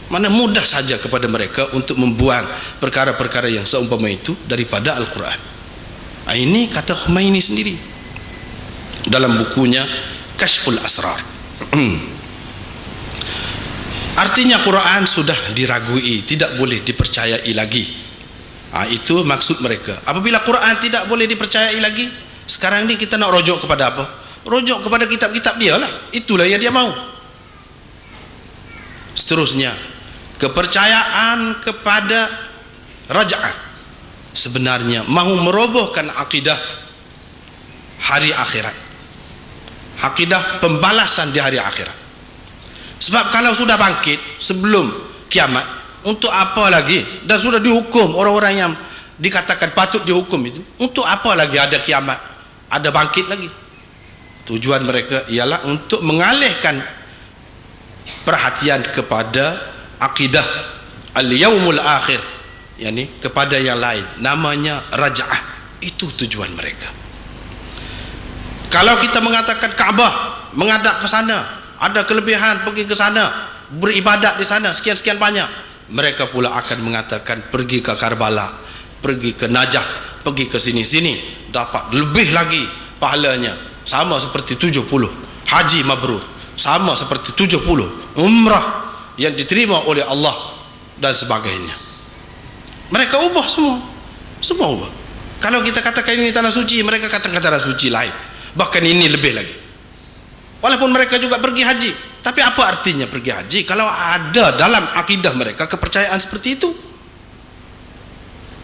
Mana mudah saja kepada mereka untuk membuang perkara-perkara yang seumpama itu daripada Al-Quran. Ini kata Khomeini sendiri dalam bukunya Kashful Asrar. Artinya Quran sudah diragui, tidak boleh dipercayai lagi. Itu maksud mereka. Apabila Quran tidak boleh dipercayai lagi, sekarang ini kita nak rujuk kepada apa? Rujuk kepada kitab-kitab dia lah. Itulah yang dia mau. Seterusnya, kepercayaan kepada raj'ah sebenarnya mahu merobohkan akidah hari akhirat, akidah pembalasan di hari akhirat. Sebab kalau sudah bangkit sebelum kiamat, untuk apa lagi? Dan sudah dihukum orang-orang yang dikatakan patut dihukum itu, untuk apa lagi ada kiamat, ada bangkit lagi? Tujuan mereka ialah untuk mengalihkan perhatian kepada akidah al-yaumul akhir, yakni kepada yang lain, namanya raj'ah. Itu tujuan mereka. Kalau kita mengatakan Kaabah, menghadap ke sana, ada kelebihan pergi ke sana, beribadat di sana sekian-sekian banyak, mereka pula akan mengatakan pergi ke Karbala, pergi ke Najaf, pergi ke sini-sini, dapat lebih lagi pahalanya, sama seperti 70 haji mabrur, sama seperti 70 umrah yang diterima oleh Allah dan sebagainya. Mereka ubah semua ubah. Kalau kita katakan ini tanah suci, mereka katakan tanah suci lain, bahkan ini lebih lagi. Walaupun mereka juga pergi haji, tapi apa artinya pergi haji kalau ada dalam akidah mereka kepercayaan seperti itu?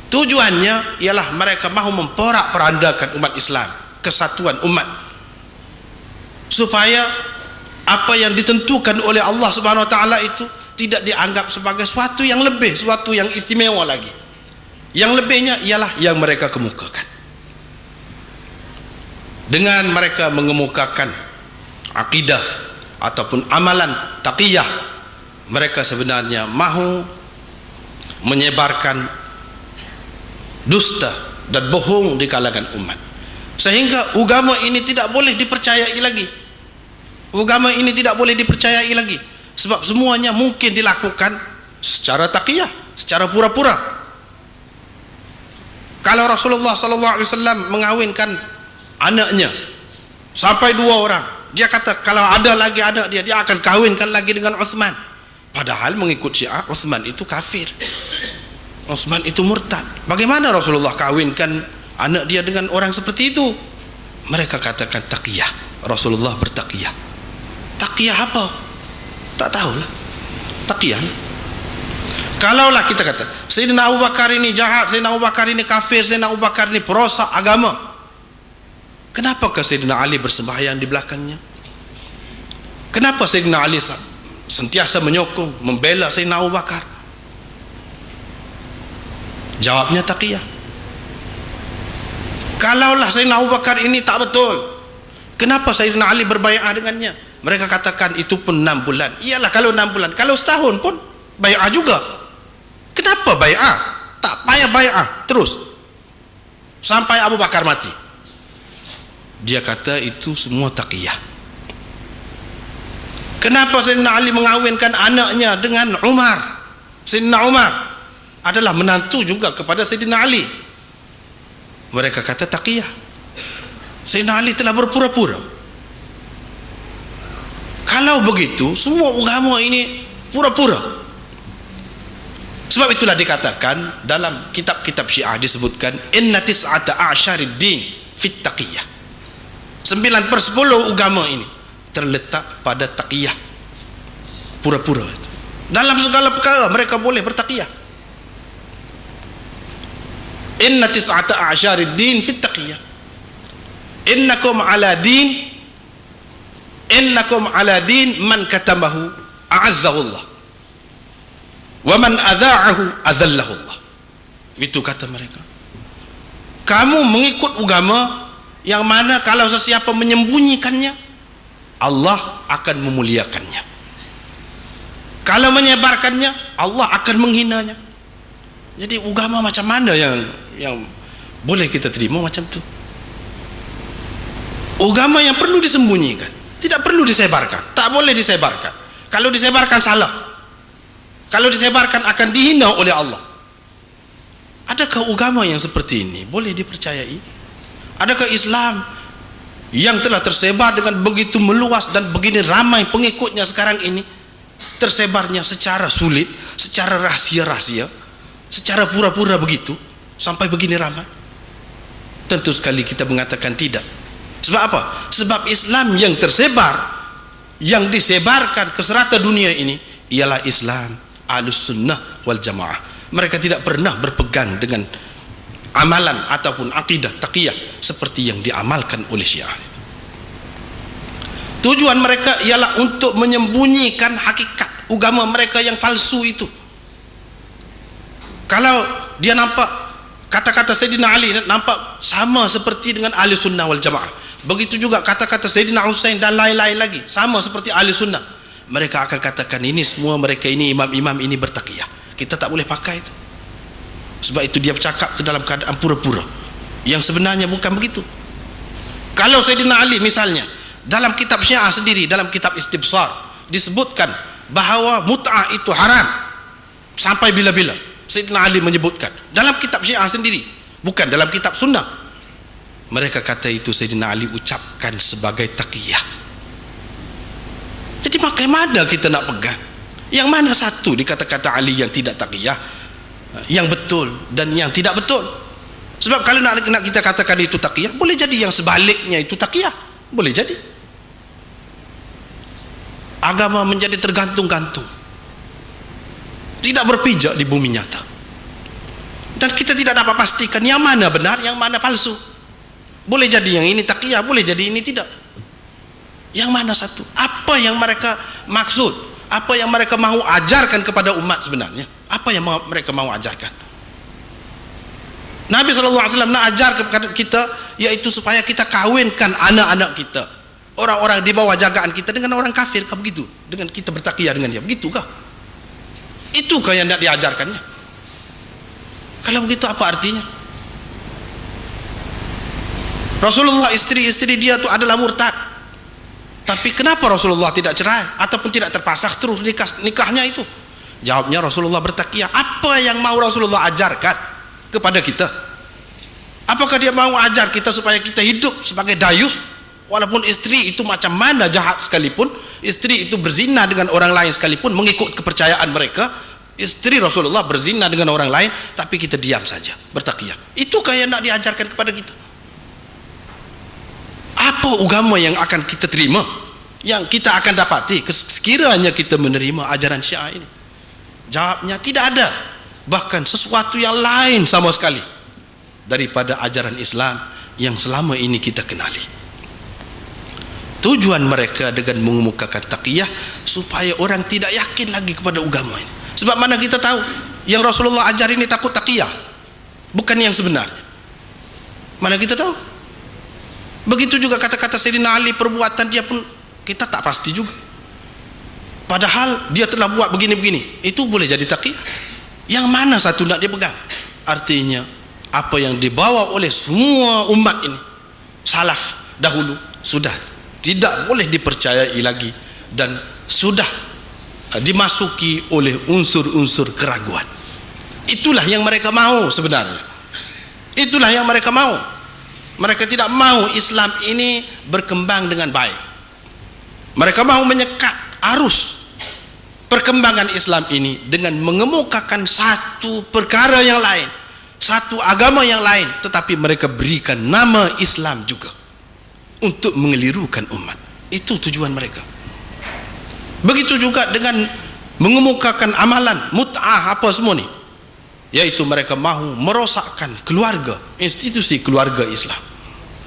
Tujuannya ialah mereka mahu memporak-porandakan umat Islam, kesatuan umat, supaya apa yang ditentukan oleh Allah Subhanahu wa taala itu tidak dianggap sebagai suatu yang lebih, suatu yang istimewa lagi. Yang lebihnya ialah yang mereka kemukakan. Dengan mereka mengemukakan akidah ataupun amalan taqiyah, mereka sebenarnya mahu menyebarkan dusta dan bohong di kalangan umat, sehingga agama ini tidak boleh dipercayai lagi. Agama ini tidak boleh dipercayai lagi, sebab semuanya mungkin dilakukan secara taqiyah, secara pura-pura. Kalau Rasulullah SAW mengawinkan anaknya sampai 2 orang, dia kata kalau ada lagi anak dia akan kawinkan lagi dengan Uthman. Padahal mengikut Syiah, Uthman itu kafir, Uthman itu murtad. Bagaimana Rasulullah kawinkan anak dia dengan orang seperti itu? Mereka katakan taqiyah, Rasulullah bertaqiyah. Taqiyah apa? Tak tahulah. Taqiyah. Kalaulah kita kata Sayyidina Abu Bakar ini jahat, Sayyidina Abu Bakar ini kafir, Sayyidina Abu Bakar ini perosak agama, kenapakah Sayyidina Ali bersembahyang di belakangnya? Kenapa Sayyidina Ali sentiasa menyokong, membela Sayyidina Abu Bakar? Jawabnya taqiyah. Kalaulah Sayyidina Abu Bakar ini tak betul, kenapa Sayyidina Ali berbai'ah dengannya? Mereka katakan itu pun 6 bulan. Iyalah kalau 6 bulan, kalau setahun pun bai'ah juga. Kenapa bai'ah? Tak payah bai'ah terus sampai Abu Bakar mati. Dia kata itu semua taqiyah. Kenapa Sayyidina Ali mengawinkan anaknya dengan Umar? Sayyidina Umar adalah menantu juga kepada Sayyidina Ali. Mereka kata taqiyah. Sayyidina Ali telah berpura-pura. Kalau begitu semua agama ini pura-pura. Sebab itulah dikatakan dalam kitab-kitab Syiah disebutkan inna tis'ata a'syarid din fit taqiyah. 9/10 agama ini terletak pada taqiyah, pura-pura. Dalam segala perkara mereka boleh bertaqiyah. Inna tis'ata a'syarid din fit taqiyah. Innakum ala din man katamahu a'azzahu Allah wa man adha'ahu adhallahu Allah. Itu kata mereka. Kamu mengikut agama yang mana kalau sesiapa menyembunyikannya, Allah akan memuliakannya. Kalau menyebarkannya, Allah akan menghinanya. Jadi agama macam mana yang boleh kita terima macam tu? Agama yang perlu disembunyikan, tidak perlu disebarkan, tak boleh disebarkan. Kalau disebarkan salah. kalau disebarkan akan dihina oleh Allah. Adakah agama yang seperti ini boleh dipercayai? Adakah Islam yang telah tersebar dengan begitu meluas dan begini ramai pengikutnya sekarang ini, tersebarnya secara sulit, secara rahasia-rahasia, secara pura-pura begitu, sampai begini ramai? Tentu sekali kita mengatakan tidak. Sebab apa? Sebab Islam yang tersebar, yang disebarkan ke serata dunia ini ialah Islam Ahlus Sunnah wal Jamaah. Mereka tidak pernah berpegang dengan amalan ataupun akidah taqiyah seperti yang diamalkan oleh Syiah. Tujuan mereka ialah untuk menyembunyikan hakikat agama mereka yang palsu itu. Kalau dia nampak kata-kata Sayyidina Ali nampak sama seperti dengan Ahli Sunnah wal Jamaah, begitu juga kata-kata Sayyidina Husain dan lain-lain lagi sama seperti Ahli Sunnah, mereka akan katakan ini semua mereka ini imam-imam ini bertaqiyah. Kita tak boleh pakai itu. Sebab itu dia bercakap itu dalam keadaan pura-pura, yang sebenarnya bukan begitu. Kalau Sayyidina Ali misalnya dalam kitab Syiah sendiri, dalam kitab Istibsar disebutkan bahawa mut'ah itu haram sampai bila-bila, Sayyidina Ali menyebutkan dalam kitab Syiah sendiri, bukan dalam kitab Sunnah. Mereka kata itu Sayyidina Ali ucapkan sebagai taqiyah. Jadi bagaimana kita nak pegang? Yang mana satu dikata-kata Ali yang tidak taqiyah, yang betul dan yang tidak betul? Sebab kalau nak kita katakan itu taqiyah, boleh jadi yang sebaliknya itu taqiyah, boleh jadi. Agama menjadi tergantung-gantung, tidak berpijak di bumi nyata, dan kita tidak dapat pastikan yang mana benar, yang mana palsu. Boleh jadi yang ini taqiyah, boleh jadi ini tidak. Yang mana satu? Apa yang mereka maksud? Apa yang mereka mahu ajarkan kepada umat sebenarnya? Apa yang mereka mahu ajarkan? Nabi SAW nak ajar kepada kita, yaitu supaya kita kawinkan anak-anak kita, orang-orang di bawah jagaan kita, dengan orang kafir. Kah begitu? Dengan kita bertaqiyah dengan dia, begitukah? Itukah yang nak diajarkannya? Kalau begitu apa artinya? Rasulullah istri-istri dia itu adalah murtad, tapi kenapa Rasulullah tidak cerai ataupun tidak terpasang terus nikahnya itu? Jawabnya Rasulullah bertaqiyah. Apa yang mau Rasulullah ajarkan kepada kita? Apakah dia mau ajar kita supaya kita hidup sebagai dayus, walaupun istri itu macam mana jahat sekalipun, istri itu berzina dengan orang lain sekalipun, mengikut kepercayaan mereka, istri Rasulullah berzina dengan orang lain, tapi kita diam saja bertaqiyah? Itukah yang nak diajarkan kepada kita? Apa agama yang akan kita terima, yang kita akan dapati sekiranya kita menerima ajaran Syiah ini? Jawabnya tidak ada, bahkan sesuatu yang lain sama sekali daripada ajaran Islam yang selama ini kita kenali. Tujuan mereka dengan mengemukakan taqiyah supaya orang tidak yakin lagi kepada agama ini. Sebab mana kita tahu yang Rasulullah ajar ini takut taqiyah, bukan yang sebenarnya. Mana kita tahu? Begitu juga kata-kata Sayyidina Ali, perbuatan dia pun kita tak pasti juga. Padahal dia telah buat begini-begini, itu boleh jadi taqiyah. Yang mana satu nak dia pegang? Artinya apa yang dibawa oleh semua umat ini, salaf dahulu, sudah tidak boleh dipercayai lagi dan sudah dimasuki oleh unsur-unsur keraguan. Itulah yang mereka mahu sebenarnya. Itulah yang mereka mahu. Mereka tidak mahu Islam ini berkembang dengan baik. Mereka mahu menyekat arus perkembangan Islam ini dengan mengemukakan satu perkara yang lain, satu agama yang lain, tetapi mereka berikan nama Islam juga untuk mengelirukan umat. Itu tujuan mereka. Begitu juga dengan mengemukakan amalan mut'ah apa semua ni, yaitu mereka mahu merosakkan keluarga, institusi keluarga Islam.